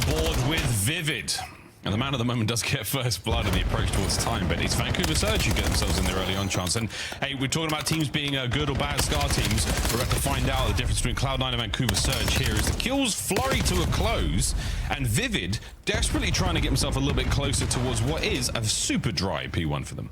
board with Vivid. And the man of the moment does get first blood in the approach towards time, but it's Vancouver Surge who get themselves in there early on chance. And hey, we're talking about teams being good or bad Scar teams. We're about to find out the difference between Cloud9 and Vancouver Surge here as the kills flurry to a close, and Vivid desperately trying to get himself a little bit closer towards what is a super dry P1 for them.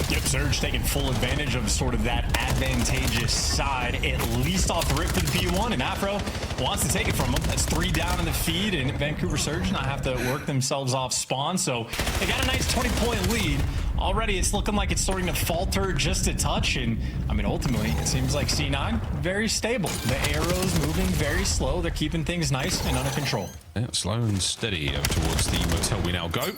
Yep, Surge taking full advantage of sort of that advantageous side, at least off the rip for the P1, and Afro wants to take it from him. That's 3 down in the feed, and Vancouver Surge not have to work themselves off spawn, so they got a nice 20-point lead. Already it's looking like it's starting to falter just a touch, and I mean, ultimately, it seems like C9, very stable. The arrows moving very slow. They're keeping things nice and under control. Yeah, slow and steady towards the motel we now go.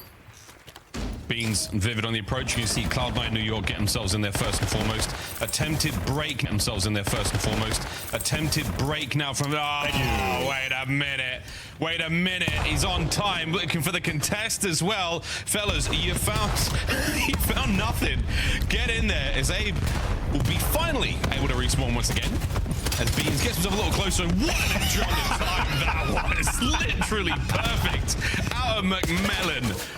Beans and Vivid on the approach. You can see Cloud9 New York get themselves in there first and foremost. Attempted break, get themselves in there first and foremost. Attempted break now from... Oh, wait a minute. Wait a minute. He's on time, looking for the contest as well. Fellas, you found nothing. Get in there as Abe will be finally able to respawn once again. As Beans gets himself a little closer, and what a jump in time that was. Literally perfect. Out of McMillan.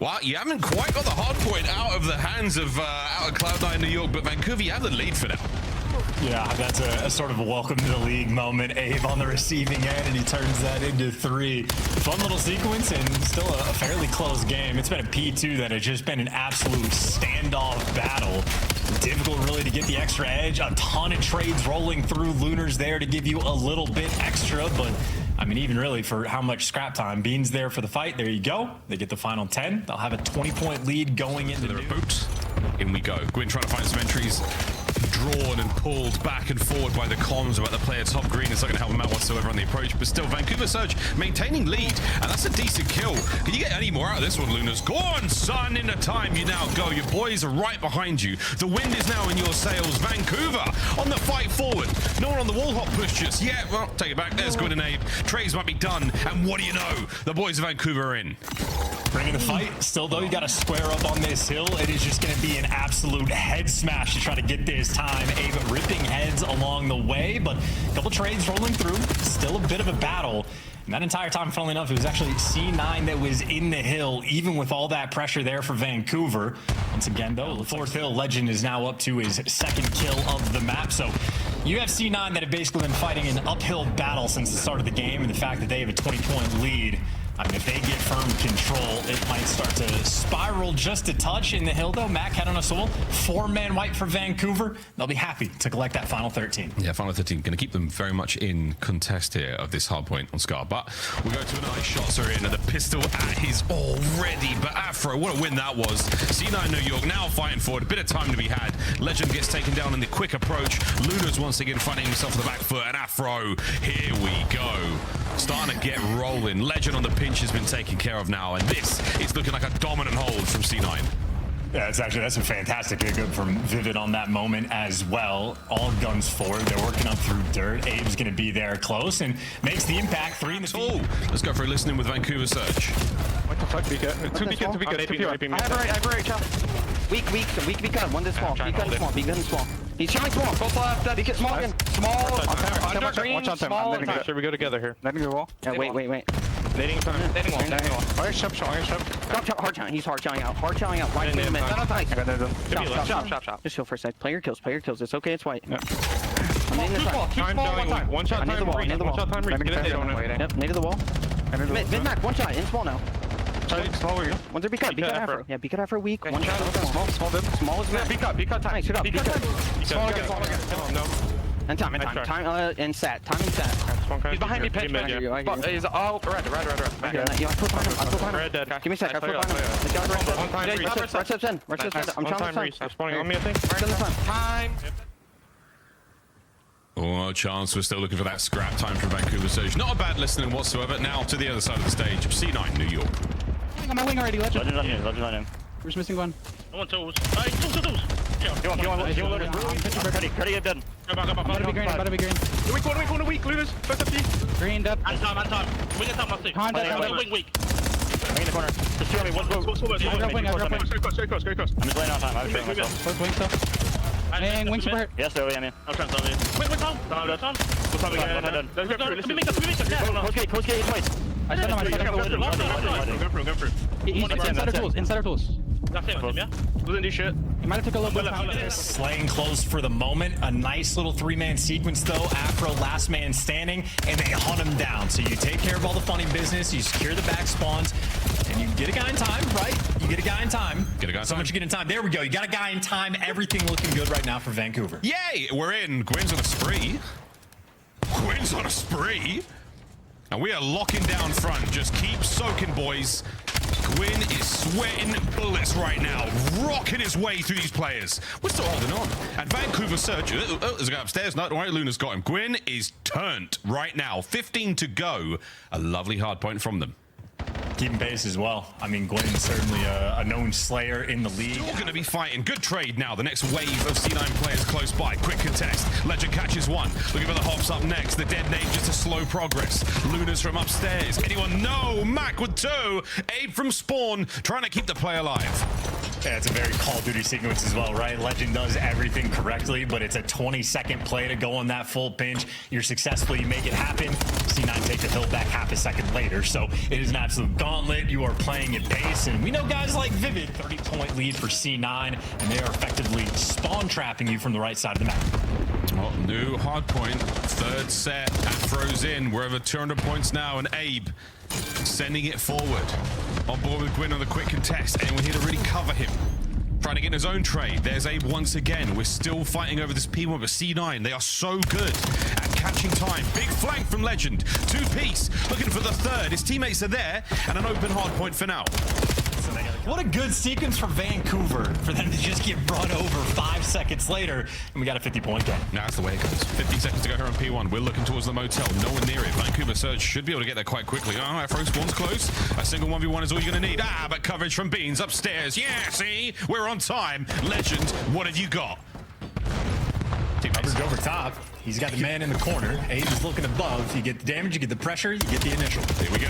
Well, you haven't quite got the hard point out of the hands of Cloud9 New York, but Vancouver, you have the lead for now. Yeah, that's a sort of a welcome to the league moment. Abe on the receiving end, and he turns that into 3. Fun little sequence, and still a fairly close game. It's been a P2 that has just been an absolute standoff battle. Difficult really to get the extra edge. A ton of trades rolling through. Lunar's there to give you a little bit extra, but I mean, even really for how much scrap time. Beans there for the fight. There you go. They get the final 10. They'll have a 20-point lead going into the boot. In we go. Gwyn trying to find some entries. Drawn and pulled back and forward by the comms about the player top green. It's not going to help him out whatsoever on the approach, but still Vancouver Surge maintaining lead, and that's a decent kill. Can you get any more out of this one, Lunas? Go on, son, into time you now go. Your boys are right behind you. The wind is now in your sails. Vancouver on the fight forward. No one on the wall hop push just yet. Well, take it back. There's Gwyn and Abe. Trades might be done, and what do you know? The boys of Vancouver are in. Bringing the fight. Still, though, you got to square up on this hill. It is just going to be an absolute head smash to try to get this time. Abe ripping heads along the way, but a couple trades rolling through. Still a bit of a battle. And that entire time, funnily enough, it was actually C9 that was in the hill, even with all that pressure there for Vancouver. Once again, though, the 4th hill legend is now up to his 2nd kill of the map. So you have C9 that have basically been fighting an uphill battle since the start of the game, and the fact that they have a 20-point lead. I mean, if they get firm control, it might start to spiral just a touch. In the hill, though, Mack head on a swivel. 4-man white for Vancouver. They'll be happy to collect that final 13. Yeah, final 13. Going to keep them very much in contest here of this hard point on Scar. But we go to a nice shot, so in, and the pistol at his already. But Afro, what a win that was. C9 New York now fighting forward. A bit of time to be had. Legend gets taken down in the quick approach. Luna's once again finding himself on the back foot. And Afro, here we go. Starting to get rolling. Legend on the pinch has been taken care of now, and this is looking like a dominant hold from C9. Yeah, that's a fantastic pick up from Vivid on that moment as well. All guns forward. They're working up through dirt. Abe's going to be there close and makes the impact. 3 in the field. Let's go for a listening with Vancouver Surge. What the fuck, Vika? 2 Vika. I have a right, child. Weak gun. One this small. Weak gun small. He's showing small. Both left. Vika small again. Small. Watch on time. I'm letting go. We go together here. Letting go wall. Yeah, wait. Nading time. Nading wall. Fire shop. Hard challenge. He's hard challenging out. White in a minute. Shop. Just chill for a sec. Player kills. It's okay. It's white. Yep. I'm in this time. One shot time. One shot time. Get it. Yep. Native the wall. Mid Mack. One shot. In small now. Small where you? One's a B-cut Afro. Yeah, B-cut Afro weak. One shot. Small is mid. B-cut time. Shoot up. B-cut. Small again. No. And time. And sat. He's behind me, pinch. He's red. Red dead. Give me a sec. I flip behind him. Red steps in. I'm trying to stop. Spawning on me, I think. Right on the time. Oh, chance. We're still looking for that scrap time from Vancouver Surge. Not a bad listening whatsoever. Now to the other side of the stage. C9 New York. I'm on my wing already. Legend on him. Where's missing one? I want tools. Tools. You want Ready, get done. About to be green. Weak, Lunas. First up, Green, dead. And time. Wing and time, last 2. Wing. Wing in the corner. Just 2 on me, 1 go. Go across. I'm just laying out time. I was training myself. Both wing still. Wing super hurt. Yes, there, yeah, man. I'm trying to tell you. Wait, Tom. Tom. Close gate, twice. I said him. Go through. He's inside our tools. That's it, yeah? Doesn't do shit. He might have took a little bit. Slaying close for the moment. A nice little three-man sequence, though. Afro, last man standing, and they hunt him down. So you take care of all the funny business, you secure the back spawns, and you get a guy in time, right? You get a guy in time. So much you get in time. There we go. You got a guy in time. Everything looking good right now for Vancouver. Yay! We're in. Gwyn's on a spree. Gwyn's on a spree. And we are locking down front. Just keep soaking, boys. Gwyn is sweating bullets right now, rocking his way through these players. We're still holding on. And Vancouver Surge, there's a guy upstairs. No, don't worry, Luna's got him. Gwyn is turned right now. 15 to go. A lovely hard point from them. Keeping pace as well. I mean, Gwyn's certainly a known slayer in the league. Still going to be fighting. Good trade now. The next wave of C9 players close by. Quick contest. Legend catches one. Looking for the hops up next. The dead name just a slow progress. Luna's from upstairs. Anyone? No. Mack with two. Abe from spawn. Trying to keep the play alive. Yeah, it's a very Call of Duty sequence as well, right? Legend does everything correctly, but it's a 20-second play to go on that full pinch. You're successful, you make it happen. C9 take the hill back half a second later, so it is an absolute gauntlet. You are playing at pace, and we know guys like Vivid, 30-point lead for C9, and they are effectively spawn trapping you from the right side of the map. Well, new hard point. Third set. Afro's in. We're over 200 points now, and Abe sending it forward. On board with Gwyn on the quick contest, and we're here to really cover him. Trying to get in his own trade. There's Abe once again. We're still fighting over this P1, but C9, they are so good at catching time. Big flank from Legend. Two-piece, looking for the third. His teammates are there, and an open hard point for now. What a good sequence for Vancouver for them to just get brought over 5 seconds later, and we got a 50-point game. Now that's the way it goes. 15 seconds to go here on P1. We're looking towards the motel. No one near it. Vancouver Surge should be able to get there quite quickly. Oh, Afro spawns close. A single 1v1 is all you're going to need. But coverage from Beans upstairs. Yeah, see? We're on time. Legend, what have you got? Coverage over top. He's got the man in the corner. Abe is looking above. You get the damage, you get the pressure, you get the initial. Here we go.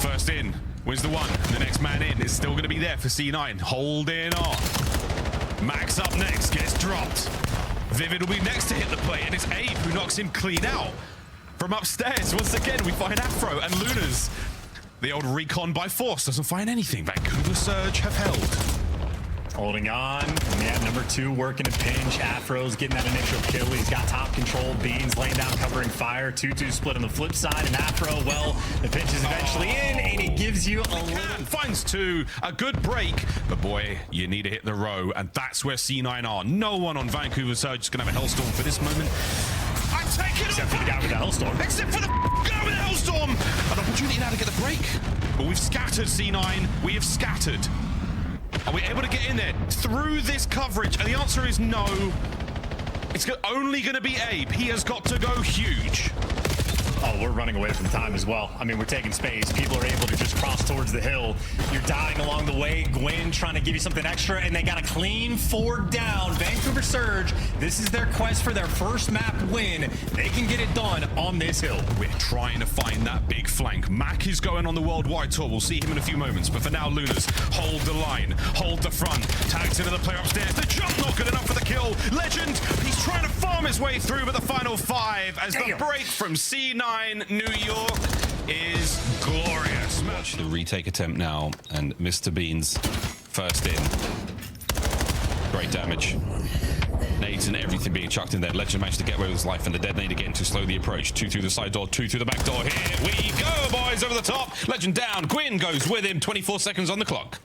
First in. Wins the one. The next man in is still going to be there for C9. Holding on. Max up next. Gets dropped. Vivid will be next to hit the play, and it's Abe who knocks him clean out. From upstairs, once again, we find Afro and Luna's. The old recon by force doesn't find anything. Vancouver Surge have held. Holding on. Yeah, number 2 working a pinch. Afro's getting that initial kill. He's got top control. Beans laying down, covering fire. 2-2 split on the flip side. And Afro, well, the pinch is eventually in, and it gives you a little... Finds 2. A good break. But boy, you need to hit the row. And that's where C9 are. No one on Vancouver Surge is going to have a Hellstorm for this moment. I'm taking Except for the guy with the Hellstorm. Except for the guy with the Hellstorm. An opportunity now to get the break. But we've scattered, C9. We have scattered. Are we able to get in there through this coverage? And the answer is no. It's only going to be Abe. He has got to go huge. Oh, we're running away from time as well. I mean, we're taking space. People are able to just cross towards the hill. You're dying along the way. Gwyn trying to give you something extra, and they got a clean 4 down. Vancouver Surge, this is their quest for their first map win. They can get it done on this hill. We're trying to find that big flank. Mack is going on the worldwide tour. We'll see him in a few moments. But for now, Lunas, hold the line, hold the front. Tags into the player upstairs. The jump not good enough for the kill. Legend, he's trying to farm his way through, but the final 5 as the break from C9 New York is glorious. Watch the retake attempt now, and Mr. Beans first in. Great damage. Nades and everything being chucked in there. Legend managed to get away with his life, and the dead nade again to slow the approach. 2 through the side door, 2 through the back door. Here we go, boys, over the top. Legend down. Gwyn goes with him. 24 seconds on the clock.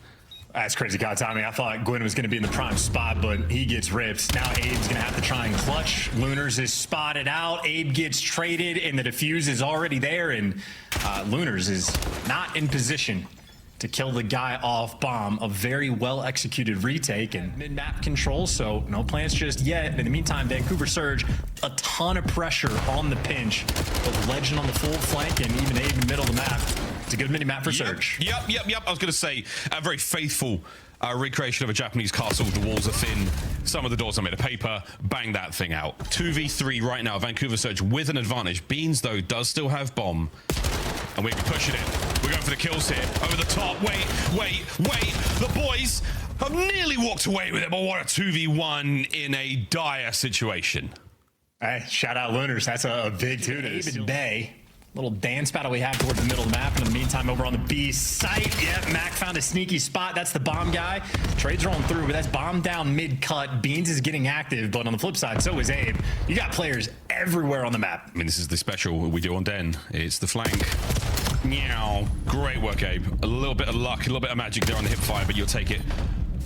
That's crazy god timing. I thought Gwyn was going to be in the prime spot, but he gets ripped. Now Abe's going to have to try and clutch. Lunars is spotted out. Abe gets traded, and the defuse is already there, and Lunars is not in position to kill the guy off bomb. A very well-executed retake and mid-map control, so no plans just yet. In the meantime, Vancouver Surge, a ton of pressure on the pinch. But Legend on the full flank, and even Abe in the middle of the map. It's a good mini-map for Surge. Yep. I was going to say, a very faithful recreation of a Japanese castle. The walls are thin. Some of the doors are made of paper. Bang that thing out. 2v3 right now. Vancouver Surge with an advantage. Beans, though, does still have bomb. And we're pushing it. We're going for the kills here. Over the top. Wait. The boys have nearly walked away with it, but what a 2v1 in a dire situation. Hey, shout out Lunars. That's a big 2 to Bay. Little dance battle we have towards the middle of the map. In the meantime, over on the B site, yeah, Mack found a sneaky spot. That's the bomb guy. Trades rolling through, but that's bomb down mid-cut. Beans is getting active, but on the flip side, so is Abe. You got players everywhere on the map. I mean, this is the special we do on Den. It's the flank. Meow. Great work, Abe. A little bit of luck, a little bit of magic there on the hip fire, but you'll take it.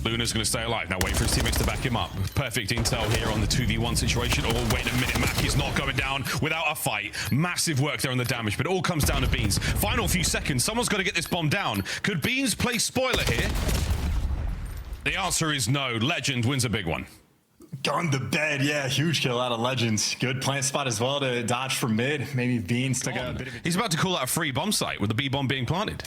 Luna's going to stay alive. Now wait for his teammates to back him up. Perfect intel here on the 2v1 situation. Oh, wait a minute. Mack is not going down without a fight. Massive work there on the damage, but it all comes down to Beans. Final few seconds. Someone's got to get this bomb down. Could Beans play spoiler here? The answer is no. Legend wins a big one. Gone to bed. Yeah, huge kill out of Legends. Good plant spot as well to dodge from mid. Maybe Beans took a bit of a... He's about to call out a free bomb site with the B bomb being planted.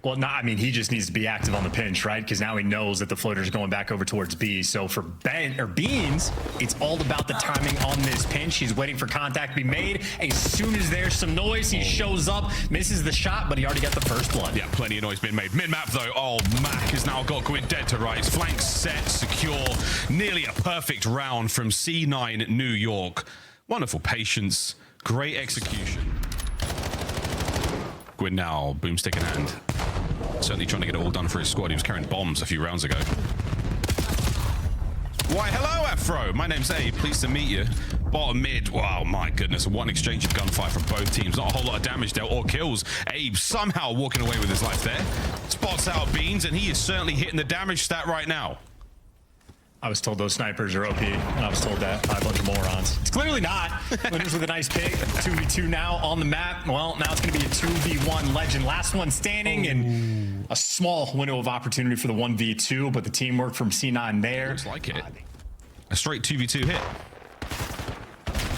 Well, no, I mean, he just needs to be active on the pinch, right? Because now he knows that the floater's going back over towards B. So for Beans, it's all about the timing on this pinch. He's waiting for contact to be made. As soon as there's some noise, he shows up, misses the shot, but he already got the first blood. Yeah, plenty of noise being made. Mid-map, though. Oh, Mack has now got Gwyn dead to rights. Flank set, secure. Nearly a perfect round from C9 New York. Wonderful patience. Great execution. Gwyn now, boomstick in hand. Certainly trying to get it all done for his squad. He was carrying bombs a few rounds ago. Why, hello, Afro. My name's Abe. Pleased to meet you. Bottom mid. Wow, my goodness. One exchange of gunfire from both teams. Not a whole lot of damage there or kills. Abe somehow walking away with his life there. Spots out Beans, and he is certainly hitting the damage stat right now. I was told those snipers are OP, and I was told that by a bunch of morons. It's clearly not. Winners with a nice pick. 2v2 now on the map. Well, now it's going to be a 2v1 Legend. Last one standing, and a small window of opportunity for the 1v2, but the teamwork from C9 there. Looks like it. A straight 2v2 hit.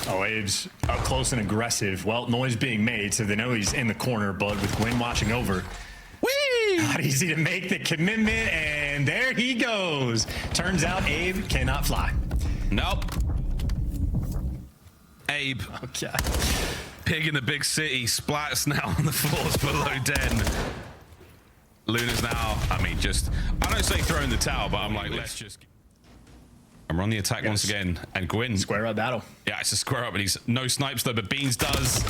Oh, Abe's up close and aggressive. Well, noise being made, so they know he's in the corner, but with Gwyn watching over, not easy to make the commitment, and there he goes. Turns out Abe cannot fly. Nope. Abe. Okay. Pig in the big city splats now on the floors below Den. Luna's now, I mean, just, I don't say throw in the towel, but I'm like, let's just... I'm on the attack once again, and Gwyn. Square up battle. Yeah, it's a square up, and he's no snipes though, but Beans does.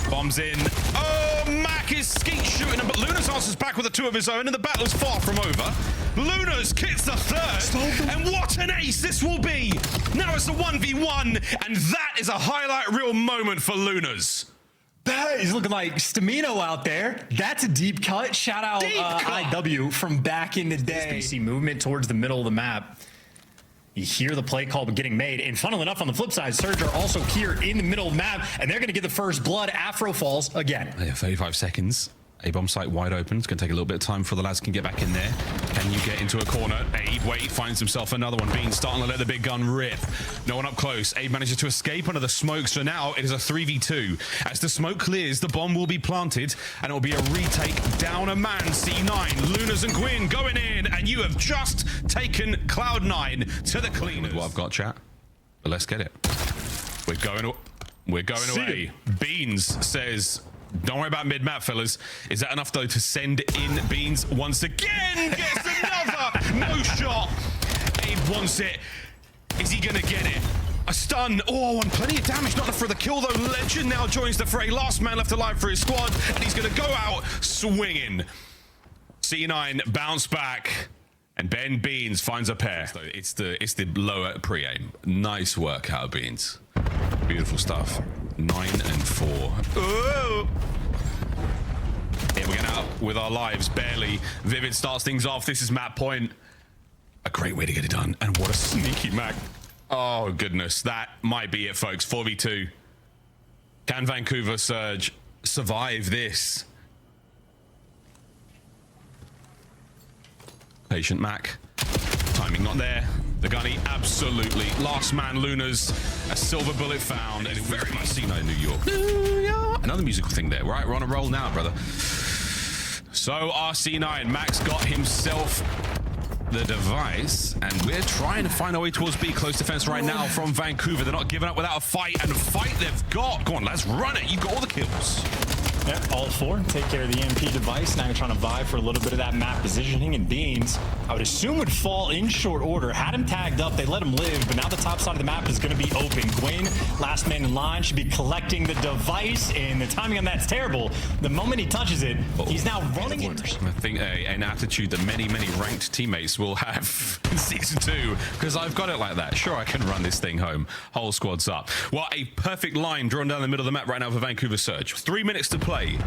Bombs in. Oh, Mack is skeet shooting him, but Lunas answers back with a two of his own, and the battle's far from over. Lunas gets the third, and what an ace this will be. Now it's a 1v1, and that is a highlight reel moment for Lunas. He's looking like Stamino out there. That's a deep cut. Shout out IW from back in the day. See movement towards the middle of the map. You hear the play call getting made, and funnily enough, on the flip side, Surge are also here in the middle of the map, and they're going to get the first blood. Afro falls again. Yeah, 35 seconds. A bomb site wide open. It's going to take a little bit of time before the lads can get back in there. Can you get into a corner? Abe, wait, finds himself another one. Bean starting to let the big gun rip. No one up close. Abe manages to escape under the smoke, so now it is a 3v2. As the smoke clears, the bomb will be planted, and it will be a retake down a man. C9, Lunas and Gwyn going in, and you have just taken Cloud9 to the cleaners. Well, I've got chat, but let's get it. We're going away. Beans says... Don't worry about mid-map, fellas. Is that enough, though, to send in Beans once again? Gets another! No shot. Abe wants it. Is he going to get it? A stun. Oh, and plenty of damage. Not enough for the kill, though. Legend now joins the fray. Last man left alive for his squad, and he's going to go out swinging. C9 bounce back, and Ben Beans finds a pair. It's the lower pre-aim. Nice work out of Beans. Beautiful stuff. 9 and 4. Ooh. Here we're getting out with our lives, barely. Vivid starts things off. This is map point. A great way to get it done. And what a sneaky Mack. Oh, goodness. That might be it, folks. 4v2. Can Vancouver Surge survive this? Patient Mack. Timing not there. The gunny, absolutely. Last man, Lunas. A silver bullet found. And very much C9 New York. New York. Another musical thing there. Right, we're on a roll now, brother. So RC9, Mack's got himself the device, and we're trying to find our way towards B. Close defense right now from Vancouver. They're not giving up without a fight, and a fight they've got. Go on, let's run it. You got all the kills. Yep, all four. Take care of the EMP device. Now you're trying to vie for a little bit of that map positioning, and Beans I would assume would fall in short order. Had him tagged up, they let him live, but now the top side of the map is going to be open. Gwyn, last man in line, should be collecting the device, and the timing on that's terrible. The moment he touches it, he's now running it. I think an attitude that many ranked teammates will have in Season 2, because I've got it like that. Sure, I can run this thing home. Whole squad's up. Well, a perfect line drawn down the middle of the map right now for Vancouver Surge. 3 minutes to play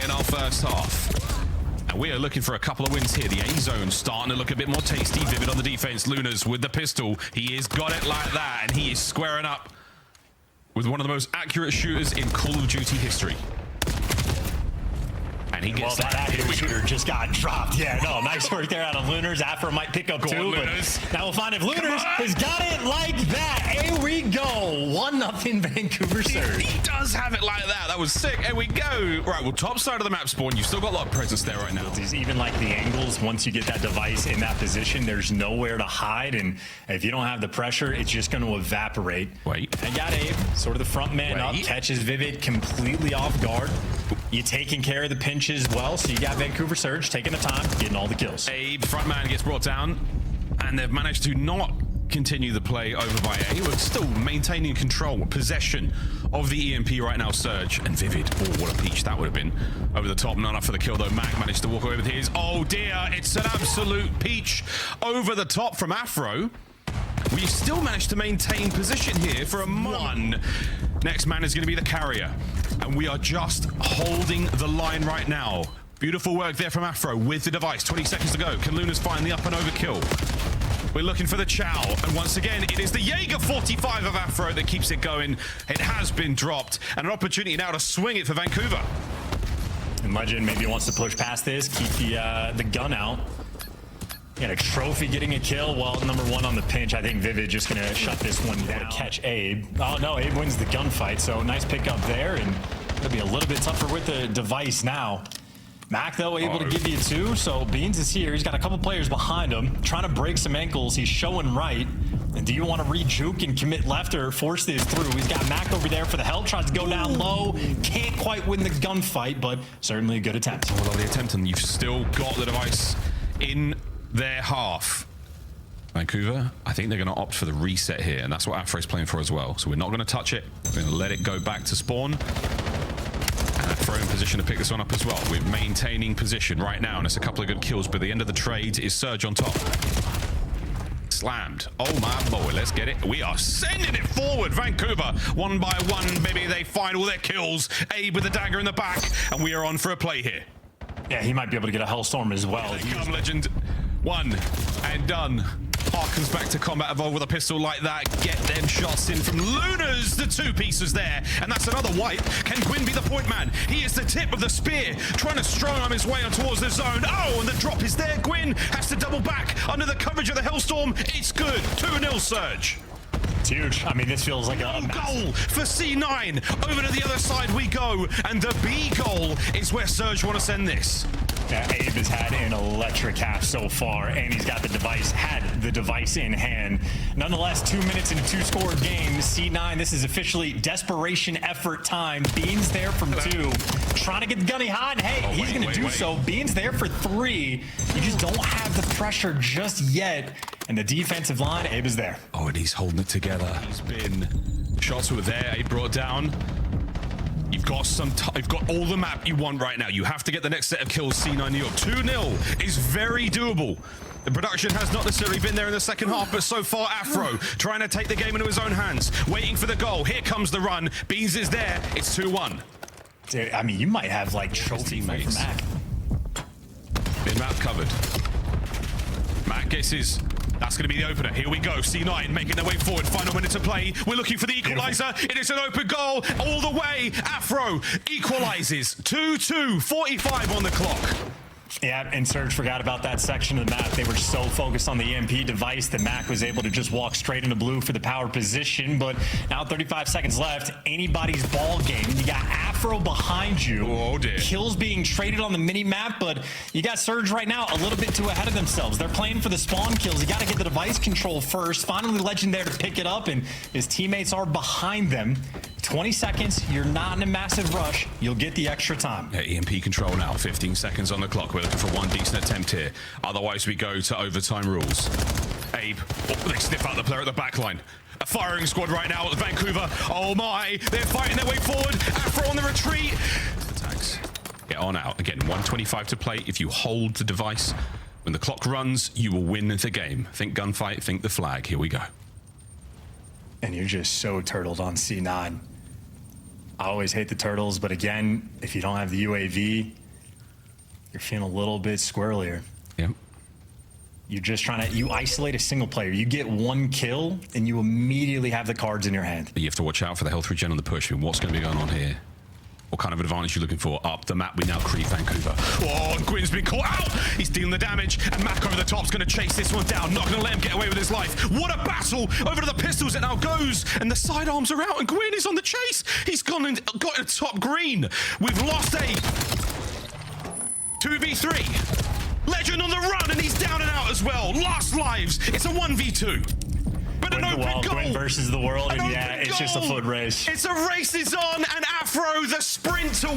in our first half. And we are looking for a couple of wins here. The A zone starting to look a bit more tasty. Vivid on the defense. Lunas with the pistol. He has got it like that, and he is squaring up with one of the most accurate shooters in Call of Duty history. And he gets that accurate shooter just got dropped. Yeah, no, nice work there out of Lunars. Afro might pick up two, but now we'll find if Lunars has got it like that. Here we go. 1-0 Vancouver Surge. He does have it like that. That was sick. Here we go. Right, well, top side of the map spawn. You've still got a lot of presence there right now. Even like the angles, once you get that device in that position, there's nowhere to hide. And if you don't have the pressure, it's just going to evaporate. Wait. And got Abe, sort of the front man up, catches Vivid completely off guard. You taking care of the pinch as well, so you got Vancouver Surge taking the time, getting all the kills. Abe, front man, gets brought down, and they've managed to not continue the play over by A. We're still maintaining control, possession of the EMP right now, Surge. And Vivid, oh, what a peach that would have been. Over the top, not enough for the kill though. Mack managed to walk away with his. Oh dear, it's an absolute peach over the top from Afro. We still managed to maintain position here for a one. Next man is going to be the carrier. And we are just holding the line right now. Beautiful work there from Afro with the device. 20 seconds to go. Can Lunas find the up and over kill? We're looking for the Chow. And once again, it is the Jaeger 45 of Afro that keeps it going. It has been dropped. And an opportunity now to swing it for Vancouver. And Legend maybe wants to push past this, keep the gun out. Got a trophy getting a kill. Well, number one on the pinch. I think Vivid just going to shut this one down. Catch Abe. Oh, no, Abe wins the gunfight. So nice pickup there. And it'll be a little bit tougher with the device now. Mack, though, able to give you two. So Beans is here. He's got a couple players behind him, trying to break some ankles. He's showing right. And do you want to re-juke and commit left or force this through? He's got Mack over there for the help. Tries to go down low. Can't quite win the gunfight, but certainly a good attempt. Well, the attempt, and you've still got the device in their half. Vancouver, I think they're going to opt for the reset here, and that's what Afro's playing for as well. So we're not going to touch it. We're going to let it go back to spawn. And Afro in position to pick this one up as well. We're maintaining position right now, and it's a couple of good kills, but the end of the trade is Surge on top. Slammed. Oh my boy, let's get it. We are sending it forward. Vancouver, one by one, maybe they find all their kills. Abe with the dagger in the back, and we are on for a play here. Yeah, he might be able to get a Hellstorm as well. Here they come, Legend. One and done. Harkens back to combat, evolve with a pistol like that. Get them shots in from Lunas. The two pieces there, and that's another wipe. Can Gwyn be the point man? He is the tip of the spear, trying to strong arm his way on towards the zone. Oh, and the drop is there. Gwyn has to double back under the coverage of the Hellstorm. It's good. 2-0 Surge. It's huge. I mean, this feels like a goal for C9. Over to the other side we go, and the B goal is where Surge want to send this. Yeah, Abe has had an electric half so far, and he's got the device, had the device in hand. Nonetheless, 2 minutes into two-score game. C9, this is officially desperation effort time. Beans there from two, trying to get the gunny hot. Hey, he's going to do so. Beans there for three. You just don't have the pressure just yet. And the defensive line, Abe is there. Oh, and he's holding it together. He's been shots were there. Abe brought down. You've got you've got all the map you want right now. You have to get the next set of kills. C9 New York 2-0 is very doable. The production has not necessarily been there in the second half, but so far Afro trying to take the game into his own hands, waiting for the goal. Here comes the run. Beans is there. It's 2-1. Dude, I mean, you might have like trophy for Mack. Been map covered. Mack gets his. That's going to be the opener. Here we go. C9 making their way forward. Final minute to play. We're looking for the equalizer. It is an open goal all the way. Afro equalizes. 2-2. 45 on the clock. Yeah, and Surge forgot about that section of the map. They were so focused on the EMP device that Mack was able to just walk straight into blue for the power position. But now 35 seconds left. Anybody's ball game. You got Afro behind you. Oh, dear. Kills being traded on the mini map, but you got Surge right now a little bit too ahead of themselves. They're playing for the spawn kills. You got to get the device control first. Finally, Legend there to pick it up, and his teammates are behind them. 20 seconds. You're not in a massive rush. You'll get the extra time. Yeah, EMP control now. 15 seconds on the clock. We're looking for one decent attempt here. Otherwise, we go to overtime rules. Abe, they sniff out the player at the back line. A firing squad right now at Vancouver. Oh my, they're fighting their way forward. Afro on the retreat. Attacks. Get on out. Again, 125 to play. If you hold the device, when the clock runs, you will win the game. Think gunfight, think the flag. Here we go. And you're just so turtled on C9. I always hate the turtles, but again, if you don't have the UAV, you're feeling a little bit squirrelier. Yep. You're just trying to, you isolate a single player. You get one kill, and you immediately have the cards in your hand. You have to watch out for the health regen on the push. I mean, what's going to be going on here? What kind of advantage are you looking for? Up the map, we now creep Vancouver. Oh, and Gwyn's been caught out. He's dealing the damage, and Mack over the top's going to chase this one down. Not going to let him get away with his life. What a battle! Over to the pistols, it now goes, and the sidearms are out, and Gwyn is on the chase. He's gone and got a top green. We've lost a 2v3. Legend on the run, and he's down and out as well. Last lives. It's a 1v2. But an open goal. Gwyn versus the world, and yeah, it's just a goal. foot race. It's a race is on, and Afro, the sprint to